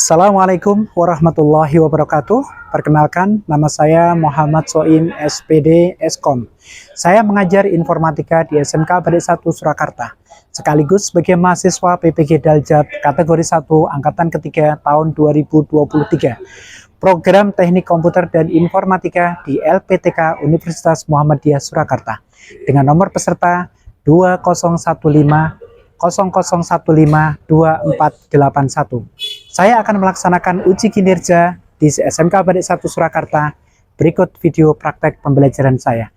Assalamualaikum warahmatullahi wabarakatuh. Perkenalkan, nama saya Muhammad Soim, SPD Eskom. Saya mengajar informatika di SMK Badik 1 Surakarta, sekaligus sebagai mahasiswa PPG Daljab kategori 1 angkatan ketiga tahun 2023. Program Teknik Komputer dan Informatika di LPTK Universitas Muhammadiyah Surakarta dengan nomor peserta 2015 00152481. Saya akan melaksanakan uji kinerja di SMK Badik 1 Surakarta. Berikut video praktek pembelajaran saya.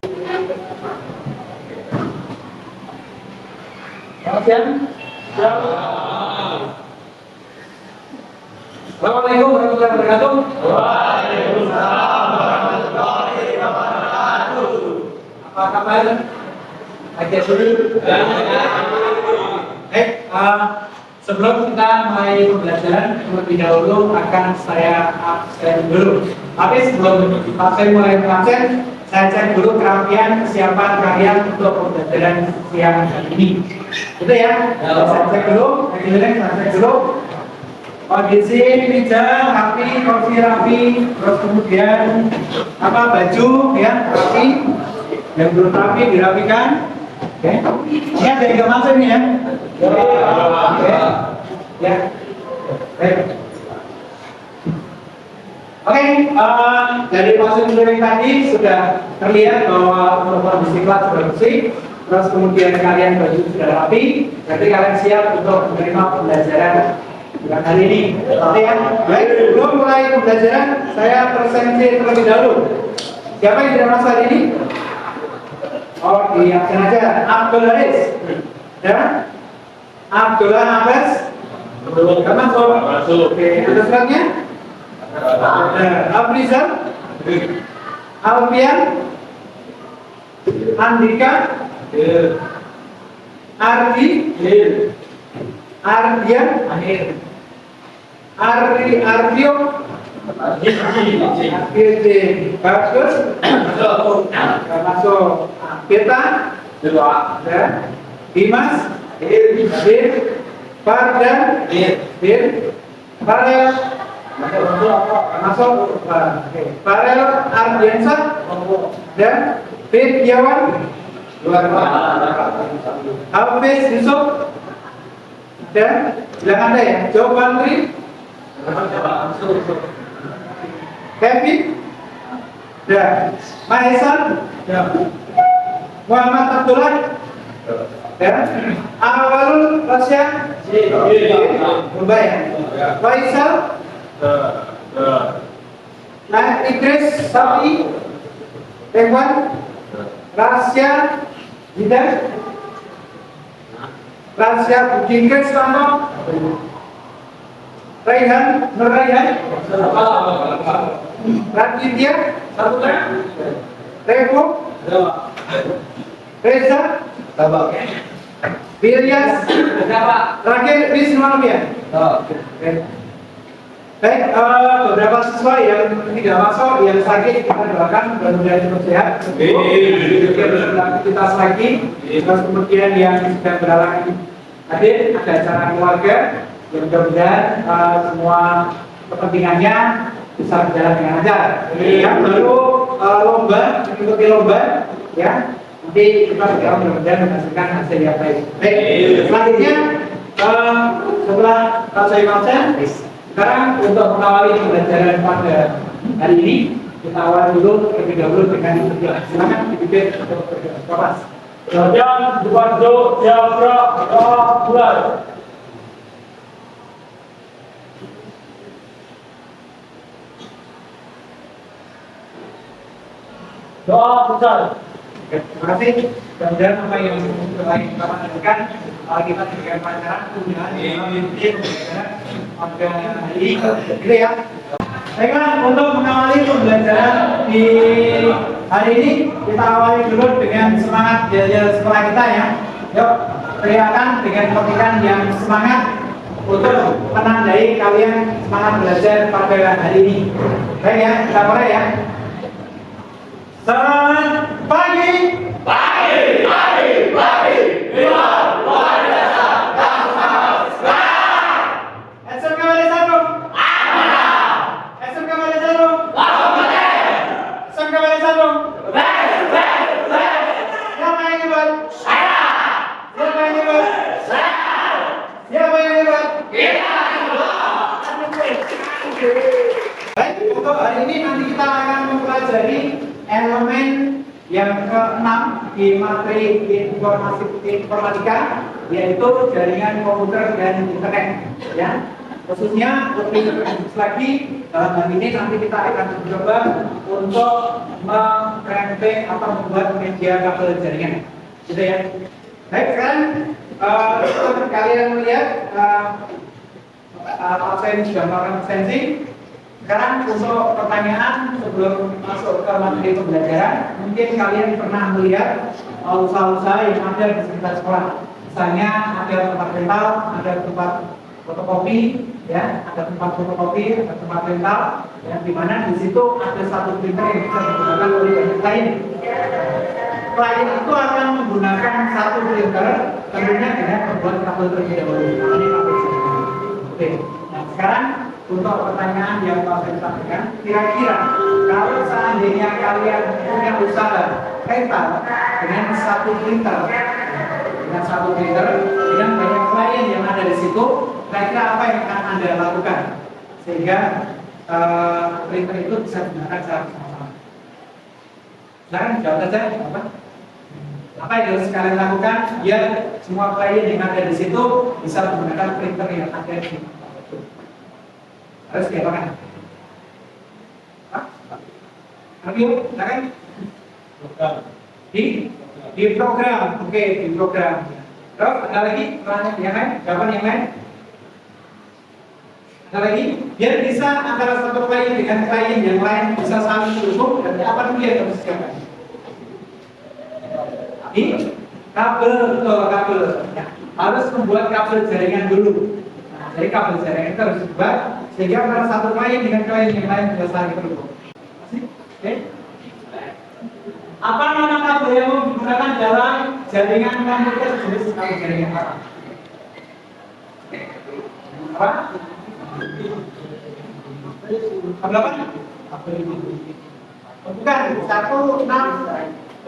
Assalamualaikum warahmatullahi wabarakatuh. Waalaikumsalam warahmatullahi wabarakatuh. Apa kabar? Aja dulu. Sebelum kita mulai pembelajaran, terlebih dahulu akan saya absen dulu. Tapi sebelum saya mulai absen, saya cek dulu kerapian kesiapan kalian untuk pembelajaran siang hari ini. Gitu ya? Saya cek dulu, saya cek dulu. Kondisi meja rapi, kursi rapi, terus kemudian baju ya rapi, yang belum rapi dirapikan. Oke, ini ada yang nggak masuk nih ya? Oke, ya. Oke, dari proses yang tadi sudah terlihat bahwa kondisi kelas sudah bersih, terus kemudian kalian baju sudah rapi, berarti kalian siap untuk menerima pembelajaran bukan hari ini. Oke ya, baik. Sebelum mulai pembelajaran, saya presentasi terlebih dahulu. Siapa yang tidak masuk hari ini? Oh, di absen aja. Abdul Haris, ya? Abdullah Abbas, nggak masuk. Oke, ada suratnya? Abrizal, Alfian, Andika, Ardi, Ardian, Ardio, bagus, masuk. Peta, Dimas, Fardan, Farel, masuk. Farel Ardiansa dan Firyawan, Hafiz Yusuf dan bilang Anda ya, Jawaban Tri, Kevin dan Mahesan, Muhammad Abdullah dan Awalul Rasya, Baik, Faisal, Idris Sapi, Ewan, Rasya Hidan, Rasya Bujingkes Tanto, Raihan Nur Raihan, Raditya Revo, Reza, Bilyas, Rakyat Wisnualfian. Baik, beberapa siswa yang tidak masuk, yang sakit kita doakan mudah-mudahan cepat sehat, beraktivitas lagi. Terus kemudian yang sedang berhalangan hadir ada acara keluarga, yang mudah-mudahan semua kepentingannya bisa berjalan dengan lancar. Yang baru lomba, mengikuti lomba, ya. Nanti kita juga mudah-mudahan menghasilkan hasil yang baik. Baik, selanjutnya setelah saya baca, sekarang untuk mengawali pembelajaran pada hari ini, kita awali dulu terlebih dahulu dengan berdoa. Silakan dipimpin untuk berdoa. Jangan dibantu siapa bulan. Doa besar. Terima kasih. Mudah-mudahan apa yang telah kita lakukan, kita diberikan pelajaran, kemudian pada hari ini, gitu ya. Baiklah, untuk mengawali pembelajaran di hari ini, kita awali dulu dengan semangat belajar sekolah kita ya. Yuk, teriakan dengan petikan yang semangat untuk menandai kalian semangat belajar pada hari ini. Baik ya, kita mulai ya. Selamat pagi. Pagi, pagi, pagi. Luar biasa. SMK Badik 1. untuk hari ini nanti kita akan mempelajari elemen yang keenam di materi informatika, yaitu jaringan komputer dan internet. Ya, khususnya lebih lagi dalam hal ini nanti kita akan mencoba untuk memframing atau membuat media kabel jaringan, gitu ya. Baik, sekarang kalian melihat saya sudah melakukan presensi. Sekarang untuk pertanyaan sebelum masuk ke materi pembelajaran, mungkin kalian pernah melihat usaha-usaha yang ada di sekitar sekolah. Misalnya ada tempat rental, ada tempat fotokopi, ya, ada tempat fotokopi, ada tempat rental, yang di mana di situ ada satu printer yang bisa digunakan oleh banyak klien. Klien itu akan menggunakan satu printer, tentunya dengan membuat kabel terlebih dahulu. Ini kabel jaringan. Oke, nah sekarang untuk pertanyaan yang saya sampaikan, kira-kira kalau seandainya kalian punya usaha rental dengan satu printer, dengan banyak klien yang ada di situ, kira-kira apa yang akan Anda lakukan sehingga printer itu bisa digunakan secara bersama-sama? Silakan jawab saja. Apa yang harus kalian lakukan biar semua klien yang ada di situ bisa menggunakan printer yang ada di situ? Harus diapakan? Review, silakan. Di program, oke, di program. Terus ada lagi pertanyaan yang lain, jawaban yang lain? Ada lagi? Biar bisa antara satu klien dengan klien yang lain bisa saling terhubung, dan apa dulu yang harus disiapkan? Ini kabel, kabel. Ya, harus membuat kabel jaringan dulu. Nah, jadi kabel jaringan itu harus dibuat sehingga antara satu klien dengan klien yang lain bisa saling terhubung. Oke. Apa nama kabel yang digunakan dalam jaringan komputer jenis kabel jaringan apa? Apa? Kabel apa? Bukan, 168.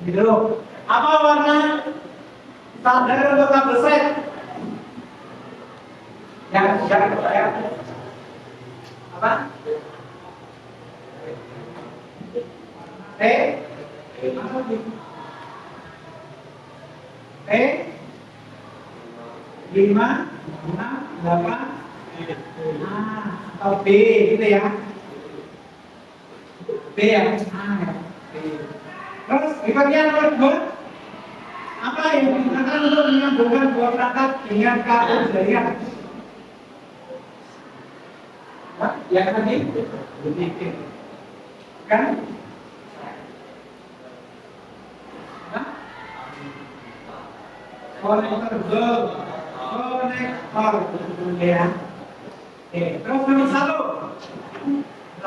Gitu loh. Apa warna standar untuk kabel set? Yang ya. Apa? T. T. 5, 6, 8. Atau B gitu ya. B ya. B. Terus di bagian nomor 2, apa yang digunakan untuk menyambungkan dua perangkat dengan kabel jaringan? Yang tadi bikin kan? Konektor, ya. Terus nomor 1.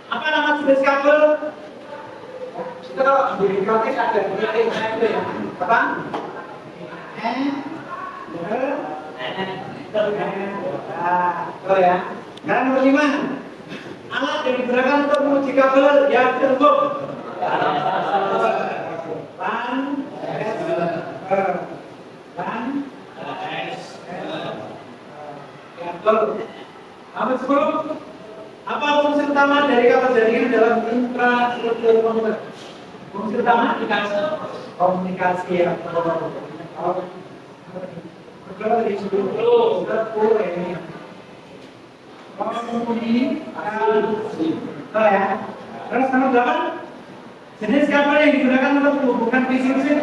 Apa nama jenis kabel? Itu kalau di elektronik ada itu ya. Apa? Ya. Sekarang nomor 5. Alat yang digunakan untuk menguji kabel yang terhubung. Nomor 10. Apa fungsi utama dari kabel jaringan dalam infrastruktur komputer? Fungsi utama komunikasi ya. Dari 10 ini. Ya. Terus nomor 8. Jenis kabel yang digunakan untuk menghubungkan PC-PC.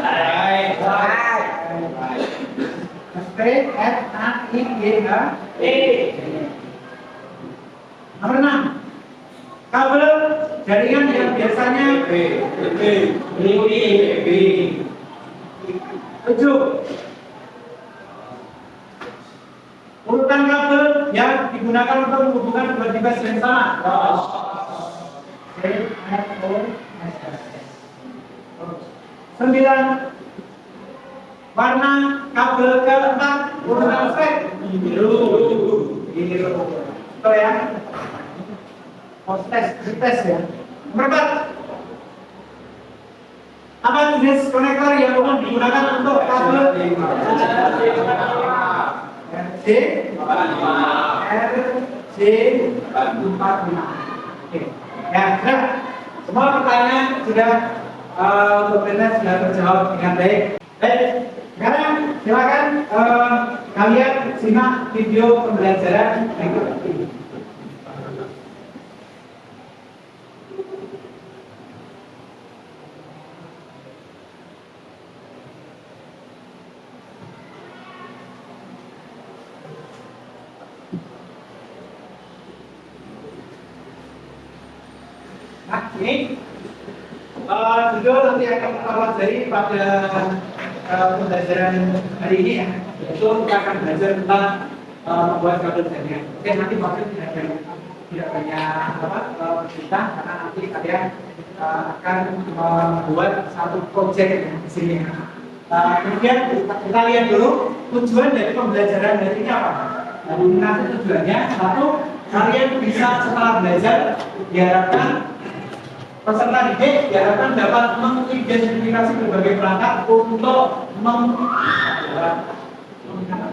Straight, F, A, I, G, H, E. Nomor 6. Kabel jaringan yang biasanya B. 7. Urutan kabel yang digunakan untuk menghubungkan dua device yang sama. 9. Warna kabel keempat urutan straight biru. Betul ya? Tes ya. Nomor 4. Apa jenis konektor yang umum digunakan untuk RJ 45. Oke. Ya, sudah. Semua pertanyaan sudah sudah terjawab dengan baik. Baik, sekarang silakan kalian simak video pembelajaran berikut ini. Nah, ini judul nanti akan kita pelajari pada pembelajaran hari ini ya. Itu kita akan belajar tentang membuat kabel jaringan. Oke, nanti waktu tidak banyak kita karena nanti kalian akan membuat satu project di sini. Kemudian kita lihat dulu tujuan dari pembelajaran hari ini apa. Nanti tujuannya satu, kalian bisa setelah belajar diharapkan peserta didik diharapkan dapat mengidentifikasi berbagai perangkat untuk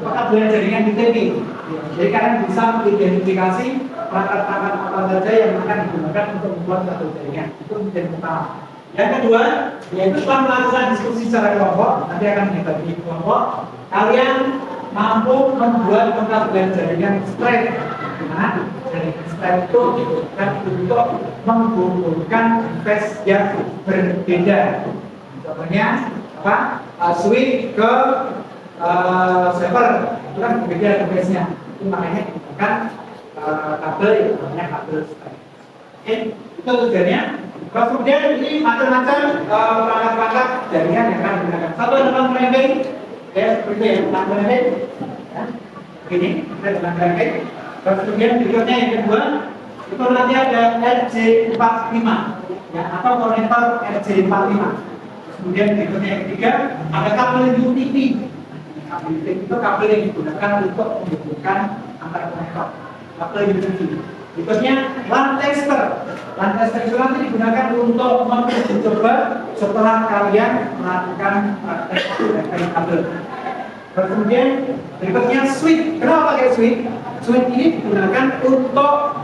kabel jaringan di TV. Jadi kalian bisa mengidentifikasi perangkat-perangkat apa saja yang akan digunakan untuk membuat kabel jaringan. Itu menjadi pertama. Yang kedua, yaitu setelah melakukan diskusi secara kelompok, nanti akan dibagi kelompok, kalian mampu membuat kabel jaringan straight. Nah, dari straight itu dibutuhkan untuk menghubungkan phase yang berbeda. Contohnya apa? Switch ke server itu kan berbeda phase-nya. Itu makanya digunakan kabel yang namanya kabel straight. Oke, itu tujuannya. Terus kemudian ini macam-macam perangkat-perangkat jaringan yang akan digunakan. Satu adalah merembing, ya seperti yang merembing. Begini, kita dengan merembing. Terus kemudian berikutnya yang kedua itu nanti ada RJ45 ya, atau konektor RJ45. Terus kemudian berikutnya yang ketiga ada kabel UTP. Kabel UTP itu kabel yang digunakan untuk menghubungkan antara konektor. Kabel UTP. Berikutnya LAN tester. LAN tester itu nanti digunakan untuk menguji coba setelah kalian melakukan praktek dari kabel. Terus kemudian berikutnya switch. Kenapa pakai switch? Switch ini digunakan untuk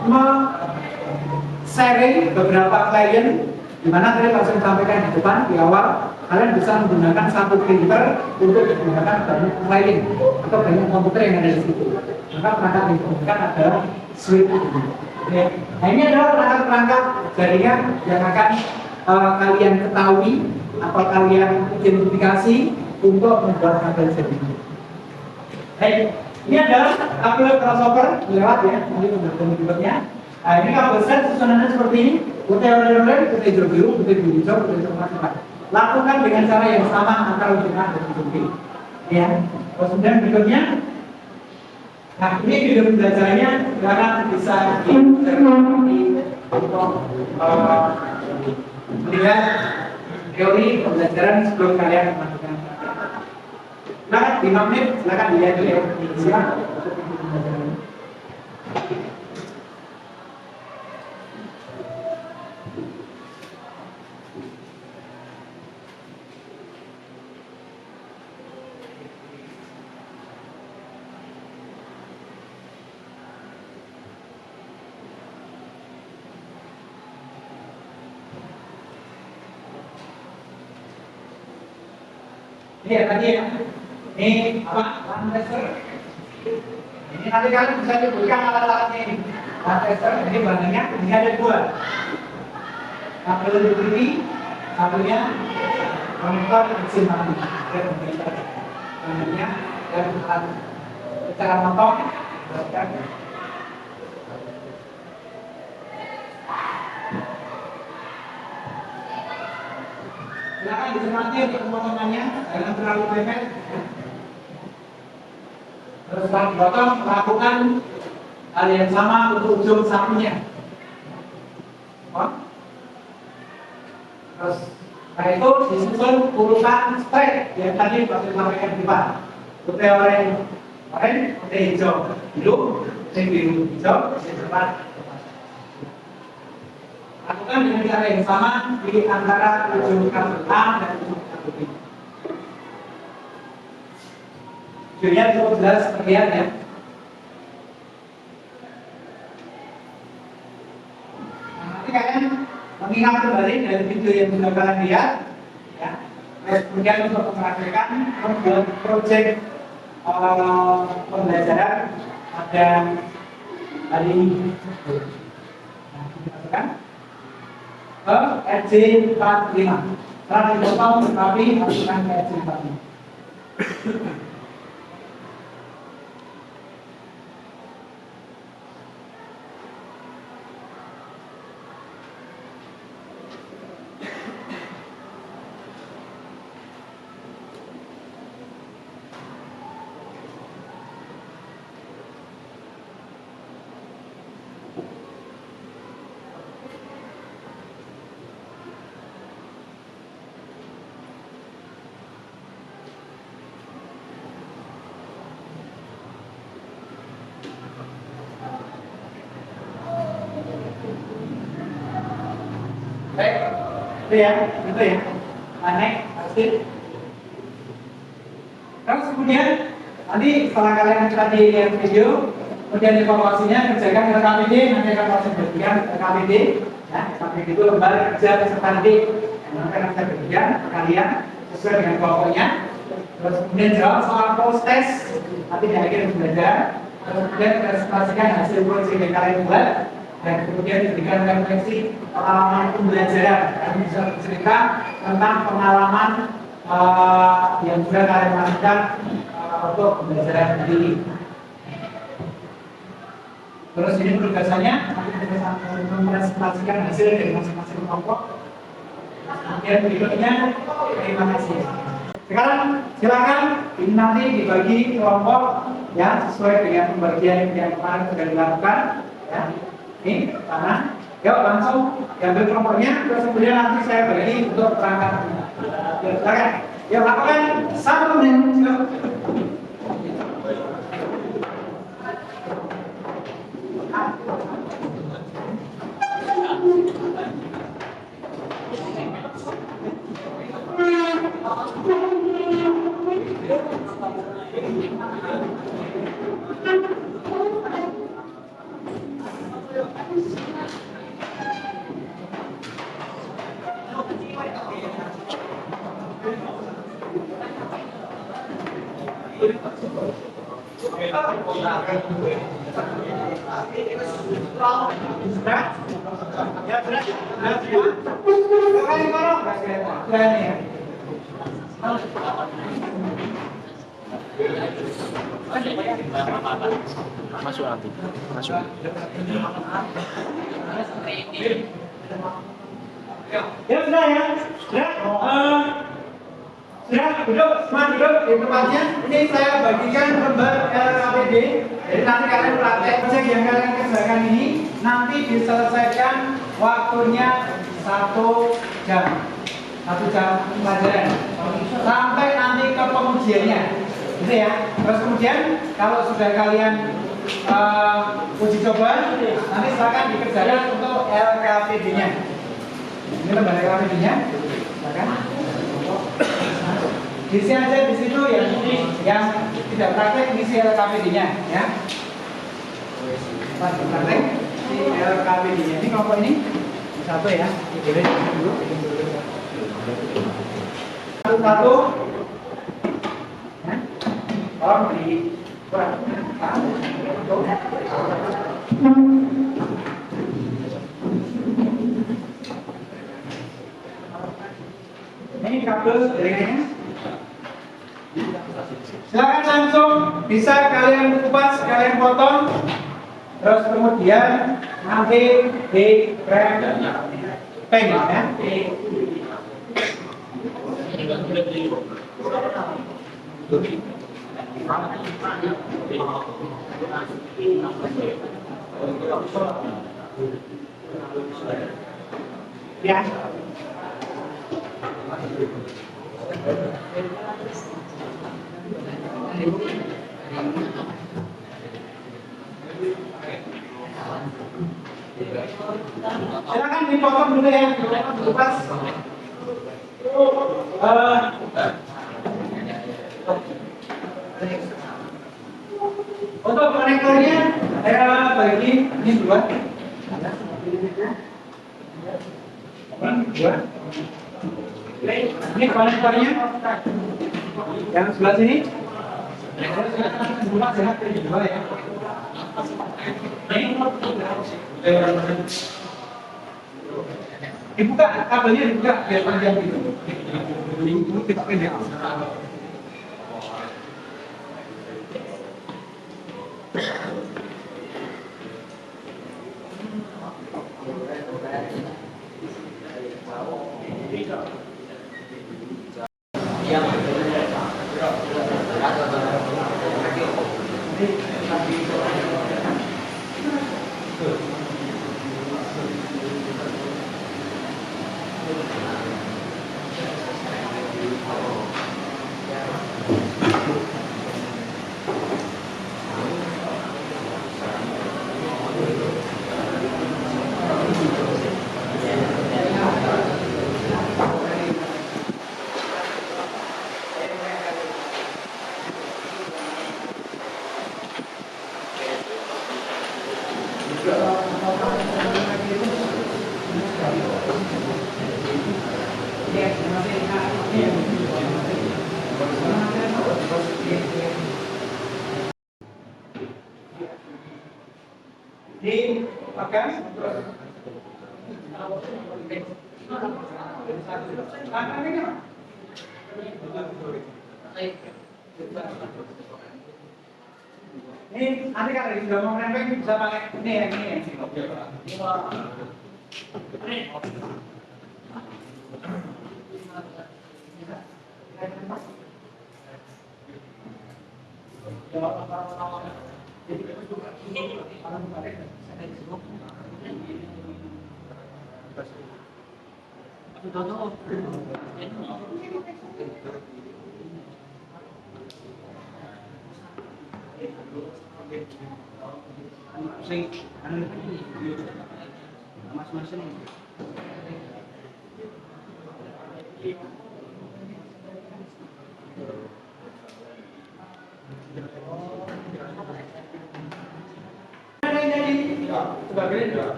sharing beberapa klien, di mana tadi langsung sampaikan di depan di awal, kalian bisa menggunakan satu printer untuk digunakan banyak klien atau banyak komputer yang ada di situ. Maka perangkat yang digunakan adalah switch. Oke. Nah, ini adalah perangkat jaringan yang akan kalian ketahui atau kalian identifikasi untuk membuat kabel jaringan. Baik, ini adalah kabel crossover lewat ya, nanti berikutnya. Nah, ini kabel set susunannya seperti ini, putih oranye, putih hijau biru, putih biru hijau, putih hijau merah. Lakukan dengan cara yang sama antara ujung A dan ujung B. Ya, terus kemudian berikutnya. Nah, ini video pembelajarannya silakan bisa dicermati untuk melihat teori pembelajaran sebelum kalian melakukan. Silakan 5 menit, silakan dilihat dulu ya. Silakan. Ini ya tadi ya. Ini apa? LAN tester. Ini nanti kalian bisa diberikan alat-alatnya ini. LAN tester. Jadi bahannya ini ada dua. Kabel UTP, kabelnya konektor mesin mati. Bahannya dan alat cara motong. Silakan dicermati untuk pemotongannya, jangan terlalu mepet. Terus setelah dipotong, lakukan hal yang sama untuk ujung sapunya. Terus setelah itu disusun urutan straight yang tadi Pak sampaikan di depan. Putih oranye, putih hijau, biru, putih biru hijau, putih cepat. Lakukan dengan cara yang sama di antara ujung kabel A dan ujung kabel B. Videonya cukup jelas terlihat ya. Nah, nanti kalian mengingat kembali dari video yang sudah kalian lihat, ya. Terus kemudian untuk mempraktikkan membuat proyek pembelajaran pada hari ini. Nah, dimasukkan ke RJ 45. Setelah dipotong tetapi masukkan ke RJ 45. Baik, itu ya. Naik, pasti. Terus kemudian nanti setelah kalian tadi lihat video, kemudian evaluasinya kerjakan RKPD, nanti akan proses bagian RKPD. Ya, RKPD itu lembar kerja peserta didik. Nanti akan saya bagian kalian sesuai dengan kelompoknya. Terus kemudian jawab soal post test nanti di akhir belajar. Terus kemudian presentasikan hasil proyek yang kalian buat. Dan kemudian diberikan refleksi pengalaman pembelajaran. Kalian bisa bercerita tentang pengalaman yang sudah kalian lakukan untuk pembelajaran ini. Terus ini penugasannya nanti kita mempresentasikan hasil dari masing-masing kelompok. Kemudian berikutnya terima kasih. Sekarang silakan ini nanti dibagi kelompok ya sesuai dengan pembagian yang kemarin sudah dilakukan. Ya. Ini tangan, yuk langsung diambil kelompoknya, terus kemudian nanti saya bagi untuk perangkat. Yuk, silakan. Yuk lakukan 1 menit. Yuk. Masuk nanti, masuk. Ya sudah ya, sudah duduk, semua duduk di tempatnya. Ini saya bagikan lembar LKPD. Jadi nanti kalian praktek project yang kalian kerjakan ini nanti diselesaikan waktunya 1 jam, 1 jam pelajaran sampai nanti ke pengujiannya, gitu ya. Terus kemudian kalau sudah kalian uji coba, nanti silakan dikerjakan untuk LKPD-nya. Ini lembar LKPD-nya, silakan. Isi aja di situ yang tidak praktek isi LKPD-nya, ya. Praktek di LKPD-nya. Ini kelompok ini satu ya. Boleh dulu. Satu. Ya. Tolong di ini kabel jaringannya. Silakan langsung bisa kalian kupas, kalian potong, terus kemudian nanti di rem pen ya. Ya. Silakan dipotong dulu ya, kupas. Untuk konektornya saya bagi ini dua. Ini konektornya yang sebelah sini. Dua ya. Dibuka kabelnya, dibuka biar panjang gitu. Ini kita pendek. Dipegang terus. Tangannya mana? Ini nanti kalau sudah mau nempel bisa pakai ini yang ini.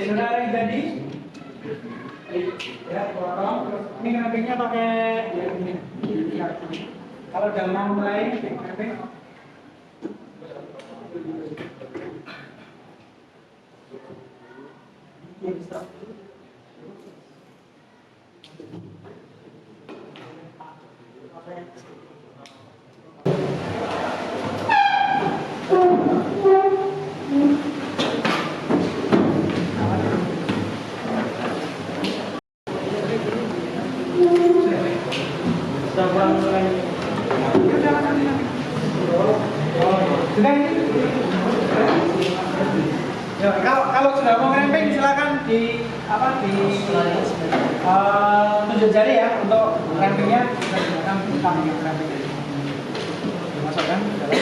Saudara yang jadi ya potong terus ini kambingnya pakai ya, ini. Kalau udah mau mulai kambing ya, kalau sudah mau ngerempeng silakan di apa di tunjuk jari ya untuk rempengnya silakan kita rempeng dimasukkan ke dalam.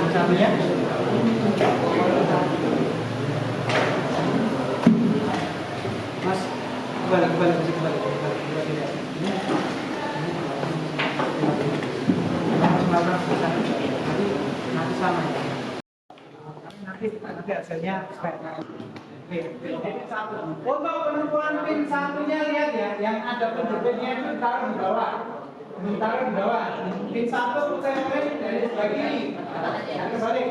Satunya Mas, kembali. Nanti sama. Nanti hasilnya untuk penentuan pin satunya lihat ya, yang ada penjepitnya itu taruh di bawah. Pin satu saya mulai dari sebelah kiri. Kembali.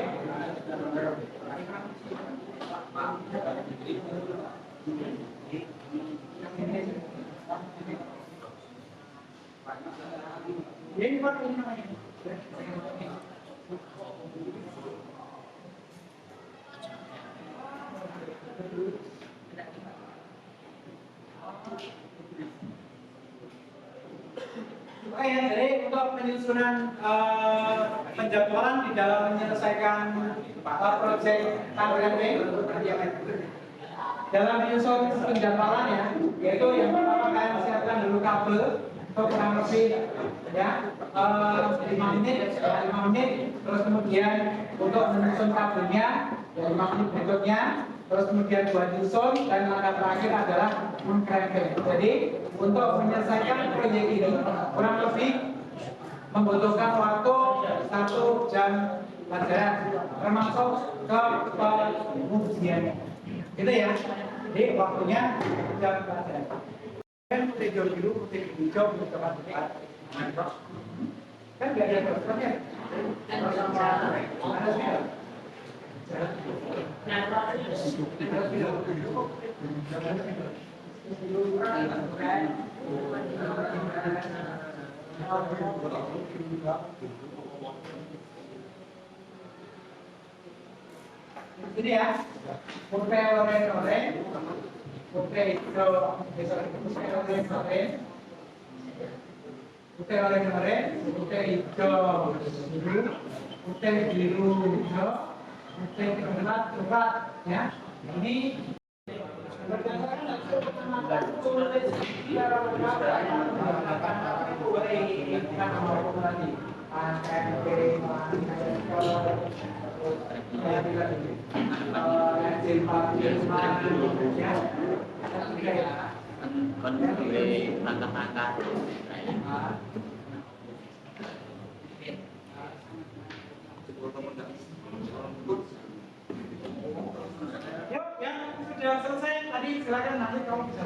Ini Pak, ini namanya. Jadi untuk penyusunan penjadwalan di dalam menyelesaikan proyek KWP dalam menyusun penjadwalan ya, yaitu yang pertama kalian siapkan dulu kabel untuk kurang lebih ya 5 menit, terus kemudian untuk menyusun kabelnya dari makhluk berikutnya, terus kemudian buat nyusun, dan langkah terakhir adalah mengkremping. Jadi untuk menyelesaikan proyek ini kurang lebih membutuhkan waktu 1 jam pelajaran, termasuk ke pengujiannya. Gitu ya. Jadi waktunya 1 jam pelajaran. Kan putih hijau biru, putih hijau, putih coklat, putih kan nggak ada prosesnya. Ada sih. Jadi ya, putih oren, putih hijau, putih oren, putih hijau biru, putih biru hijau, putih coklat, ya. Ini Kan boleh angkat-angkat. yuk, yang sudah selesai tadi silakan nanti kamu bisa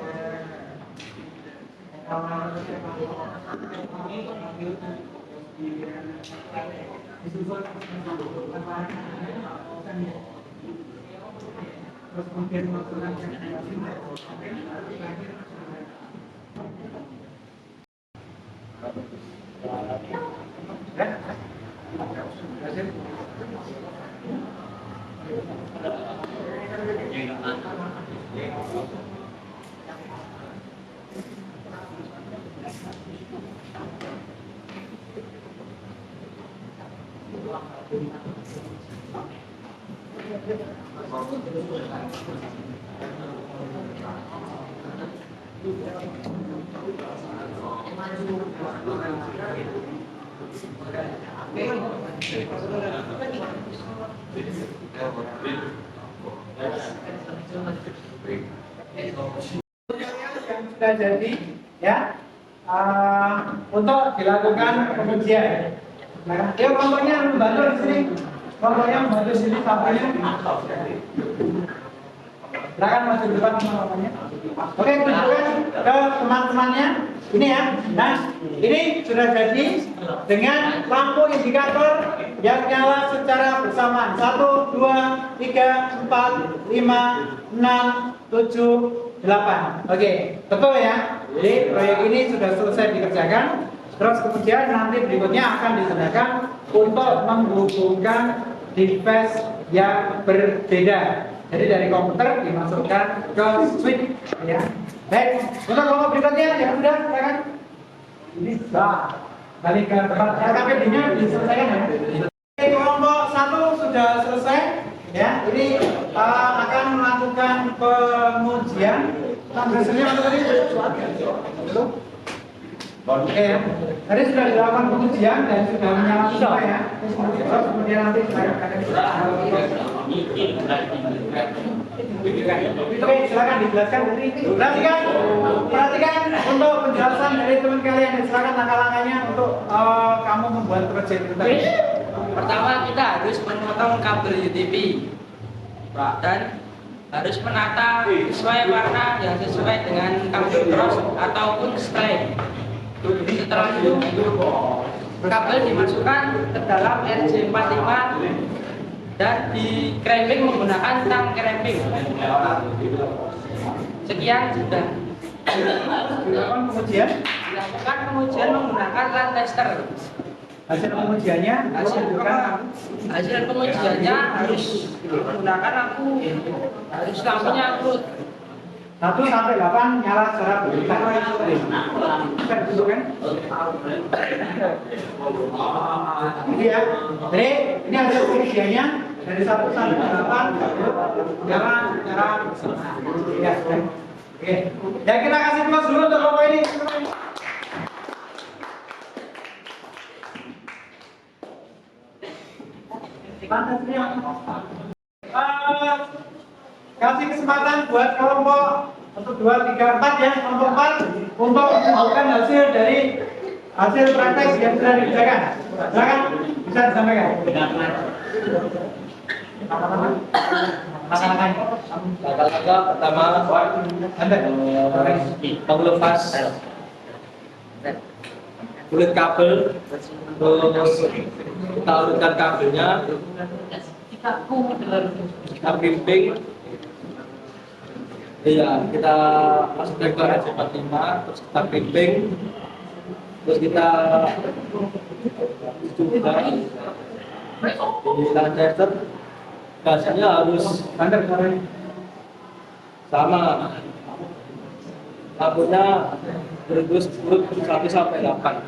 terus kemudian melakukan yang sudah jadi ya untuk dilakukan pengujian. Nah, yuk kelompoknya membantu di sini. Kelompoknya membantu di sini sampelnya. Silakan maju ke depan kelompoknya. Oke, tunjukkan ke teman-temannya. Ini ya. Nah, ini sudah jadi dengan lampu indikator yang nyala secara bersamaan. 1, 2, 3, 4, 5, 6, 7, 8. Oke, betul ya. Jadi proyek ini sudah selesai dikerjakan. Terus kemudian nanti berikutnya akan digunakan untuk menghubungkan device yang berbeda. Jadi dari komputer dimasukkan ke switch, ya. Baik, untuk kelompok berikutnya yang sudah, silakan. Ini sudah balik ke tempat KPD-nya diselesaikan ya. Oke, kelompok 1 sudah selesai, ya. Ini akan melakukan pengujian. Hasilnya apa tadi? Oke ya, tadi sudah dilakukan pengujian dan sudah menyala semua ya. Terus kemudian nanti oke, silakan dijelaskan. Perhatikan untuk penjelasan dari teman kalian. Silakan langkah-langkahnya untuk kamu membuat proyek itu tadi. Pertama kita harus memotong kabel UTP dan harus menata sesuai warna yang sesuai dengan kabel cross ataupun straight. Setelah itu kabel dimasukkan ke dalam RJ45 dan di cramping menggunakan tang cramping. Sekian sudah. Dilakukan pengujian. Dilakukan pengujian menggunakan LAN tester. Hasil pengujiannya Hasil pengujiannya harus menggunakan lampunya aku 1 sampai 8 nyala secara berkala. Bisa ditunjukkan? Ini ya. Jadi ini hasil pengujiannya dari 1 sampai 8 nyala secara ya. Oke. Ya kita kasih plus dulu untuk kelompok ini. Pantasnya. Eh, kasih kesempatan buat kelompok 1, 2, 3, 4 ya, kelompok 4 untuk menunjukkan hasil dari hasil praktek yang sudah dikerjakan. Silakan bisa disampaikan. Langkah-langkah pertama, mengelupas kulit kabel, terus kita urutkan kabelnya, kita crimping, iya kita masukkan ke RJ45, terus kita crimping, terus kita coba di tangan tester, gasnya harus sama, lampunya berus 1 sampai 8.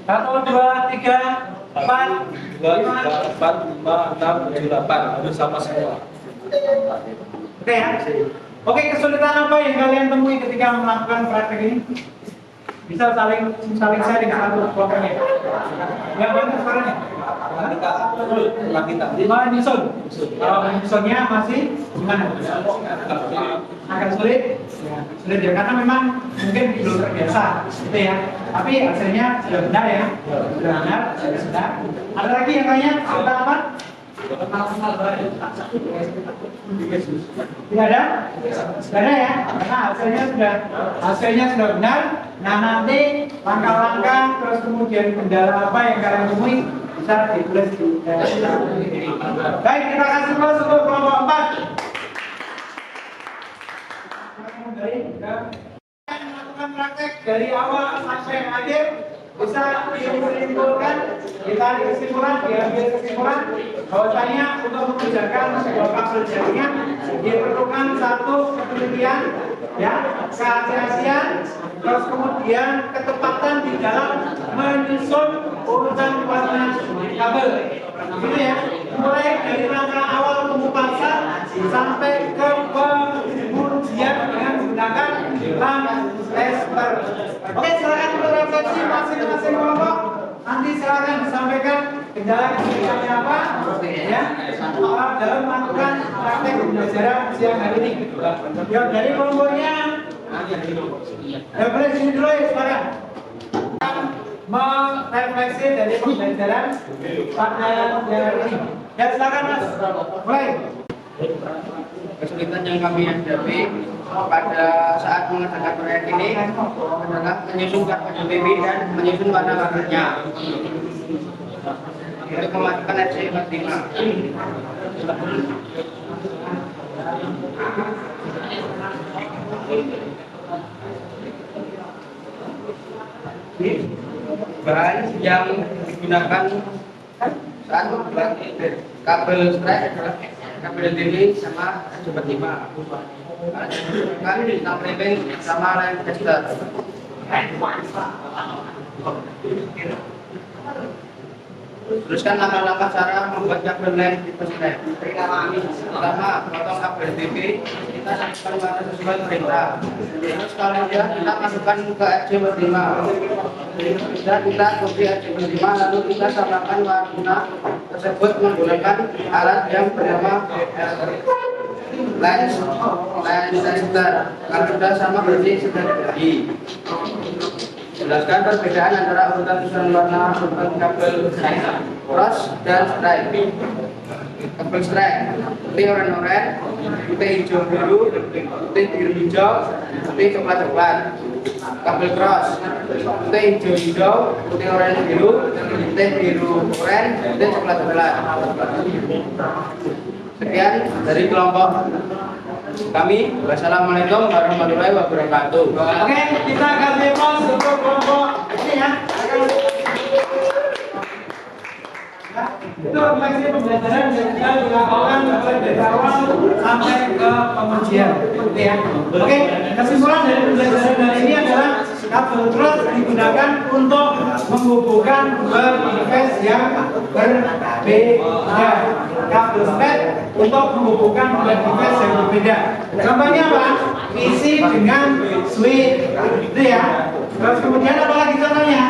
1, 2, 3, 4, 4, 5, 6, 7, 8 harus sama semua. Oke ya. Oke, kesulitan apa yang kalian temui ketika melakukan praktek ini? Bisa saling sharing satu kelompoknya. Yang mana suaranya? Menyusun. Kalau menyusunnya masih gimana? Akan sulit. Ya, sulit ya karena memang mungkin belum terbiasa, gitu ya. Tapi hasilnya sudah benar ya. Sudah benar, sudah. Ada lagi yang tanya? Sudah apa? Tidak ada? Tidak ada ya? Karena hasilnya sudah benar. Nah nanti langkah-langkah terus kemudian kendala apa yang kalian temui bisa ditulis di baik, kita kasih plus untuk kelompok 4. Melakukan praktek dari awal sampai akhir bisa disimpulkan, diambil kesimpulan bahwasanya untuk mengerjakan sebuah kabel jaringan diperlukan satu ketelitian, ya, kehati-hatian, terus kemudian ketepatan di dalam menyusun urutan warna kabel, gitu ya, mulai dari langkah awal pengupasan sampai ke pengujian dengan menggunakan lampu tester. Oke, silakan untuk refleksi masing-masing kelompok. Nanti silakan disampaikan kendala-kendalanya apa, ya, dalam melakukan praktek pembelajaran siang hari ini. Ya, dari kelompoknya, ya boleh sini dulu ya, silakan. Merefleksi dari pembelajaran pada hari ini. Ya, silakan Mas. Mulai. Kesulitan yang kami hadapi pada saat mengerjakan proyek ini adalah menyusun kabel BB dan menyusun warna-warnanya untuk memasukkan RJ45. Bahan yang digunakan saat membuat kabel strek adalah kabel TV sama RJ45. Kan lampu sama lampu tester. Teruskan langkah-langkah cara membuat kabel lampu tester. Pertama, potong kabel TV, kita masukkan warna sesuai perintah. Terus kemudian kita masukkan ke RJ45. Kita copy RJ45 lalu kita samakan warna tersebut menggunakan alat yang bernama lens tester. Kalau sudah sama berarti sudah jadi. Jelaskan perbedaan antara urutan susunan warna urutan kabel cross dan strike. Kabel strike putih oranye, putih hijau biru, putih biru hijau, putih coklat coklat. Kabel cross putih hijau hijau, putih oranye biru, putih biru oranye, putih coklat coklat. Sekian dari kelompok kami. Wassalamualaikum warahmatullahi wabarakatuh. Oke, kita kasih pos untuk kelompok ini ya. Itu refleksi pembelajaran yang kita dilakukan dari awal sampai ke pengujian, gitu ya. Oke, kesimpulan dari pembelajaran hari ini adalah kabel cross digunakan untuk menghubungkan dua device yang berbeda. Kabel straight untuk menghubungkan dua device yang berbeda. Contohnya apa? PC dengan switch, itu ya. Terus kemudian apa lagi contohnya?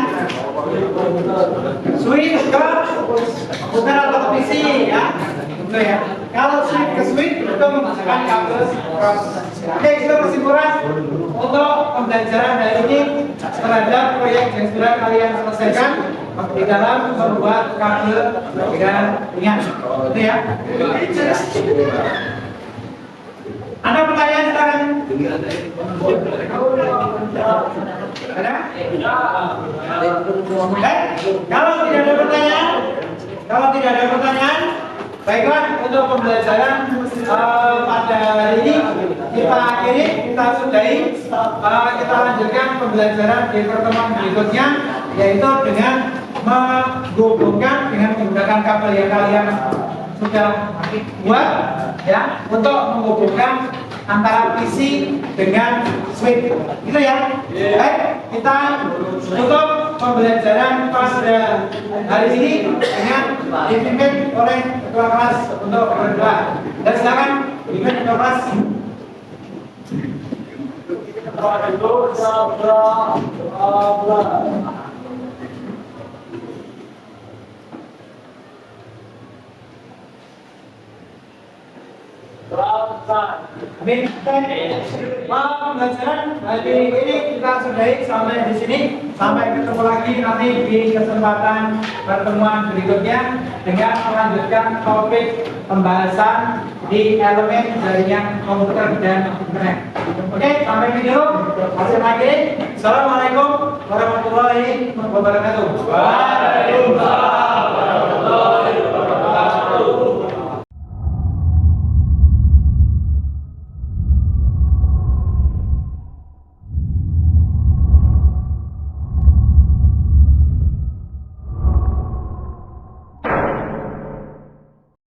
Switch ke komputer atau ke PC ya. Itu ya. Kalau switch ke switch itu menggunakan kabel cross. Oke, itu kesimpulan untuk pembelajaran hari ini terhadap proyek yang sudah kalian selesaikan di dalam membuat kabel dengan ringan. Itu ya. Ada pertanyaan sekarang? Ada? Kalau tidak ada pertanyaan, baiklah untuk pembelajaran pada hari ini kita akhiri, kita sudahi. Kita lanjutkan pembelajaran di pertemuan berikutnya, yaitu dengan menghubungkan dengan menggunakan kabel yang kalian sudah buat ya untuk menghubungkan antara PC dengan switch gitu ya. Baik, kita tutup pembelajaran pada hari ini dengan dipimpin oleh ketua kelas untuk berdoa. Dan silakan dipimpin ketua kelas. Amin. Pembelajaran hari ini kita sudahi sampai di sini. Sampai ketemu lagi nanti di kesempatan pertemuan berikutnya dengan melanjutkan topik pembahasan di elemen jaringan komputer dan internet. Oke, sampai video. Hasil lagi. Assalamualaikum warahmatullahi wabarakatuh. Waalaikumsalam.